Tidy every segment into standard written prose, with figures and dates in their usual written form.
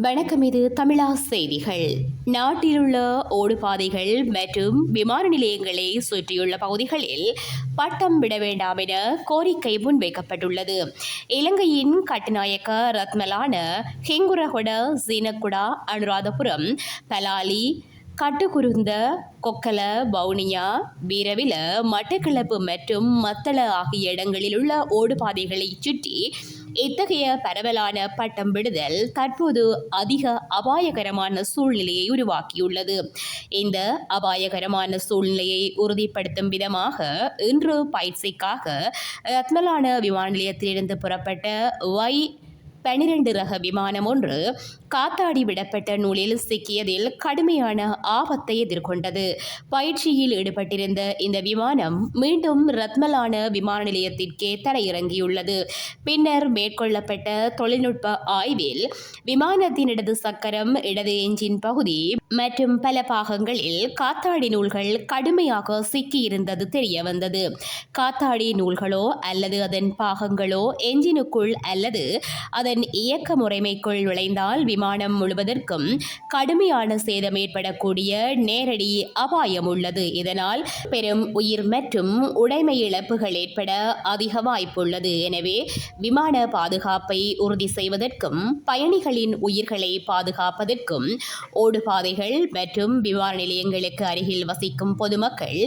வணக்கம். இது தமிழா செய்திகள். நாட்டிலுள்ள ஓடுபாதைகள் மற்றும் விமான நிலையங்களை சுற்றியுள்ள பகுதிகளில் பட்டம் விட வேண்டாம் என கோரிக்கை முன்வைக்கப்பட்டுள்ளது. இலங்கையின் கட்டுநாயக்க ரத்மலான ஹிங்குரஹொட, சீனக்குடா, அனுராதபுரம், பலாலி, கட்டுக்குருந்த, கொக்கல, வவுனியா, வீரவில, மட்டக்களப்பு மற்றும் மத்தள ஆகிய இடங்களில் உள்ள ஓடுபாதைகளை சுற்றி இத்தகைய பரவலான பட்டம் விடுதல் தற்போது அதிக அபாயகரமான சூழ்நிலையை உருவாக்கியுள்ளது. இந்த அபாயகரமான சூழ்நிலையை உறுதிப்படுத்தும் விதமாக இன்று பயிற்சிக்காக ரத்மலான விமான நிலையத்திலிருந்து புறப்பட்ட Y-12 ரக விமானம் ஒன்று காத்தாடி விடப்பட்ட நூலில் சிக்கியதில் கடுமையான ஆபத்தை எதிர்கொண்டது. பயிற்சியில் ஈடுபட்டிருந்த இந்த விமானம் மீண்டும் ரத்மலான விமான நிலையத்திற்கே தரையிறங்கியுள்ளது. பின்னர் மேற்கொள்ளப்பட்ட தொழில்நுட்ப ஆய்வில் விமானத்தின் இடது சக்கரம், இடது எஞ்சின் பகுதி மற்றும் பல பாகங்களில் காத்தாடி நூல்கள் கடுமையாக சிக்கியிருந்தது தெரியவந்தது. காத்தாடி நூல்களோ அல்லது அதன் பாகங்களோ எஞ்சினுக்குள் அல்லது அதன் இயக்க முறைமைக்குள் நுழைந்தால் விமானம் முழுவதற்கும் கடுமையான சேதம் ஏற்படக்கூடிய நேரடி அபாயம் உள்ளது. இதனால் பெரும் உயிர் மற்றும் உடைமை இழப்புகள் ஏற்பட அதிக வாய்ப்புள்ளது. எனவே விமான பாதுகாப்பை உறுதி செய்வதற்கும் பயணிகளின் உயிர்களை பாதுகாப்பதற்கும் ஓடுபாதைகள் மற்றும் விமான நிலையங்களுக்கு அருகில் வசிக்கும் பொதுமக்கள்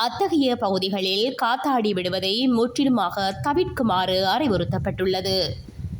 அத்தகைய பகுதிகளில் காத்தாடி விடுவதை முற்றிலுமாக தவிர்க்குமாறு அறிவுறுத்தப்பட்டுள்ளது.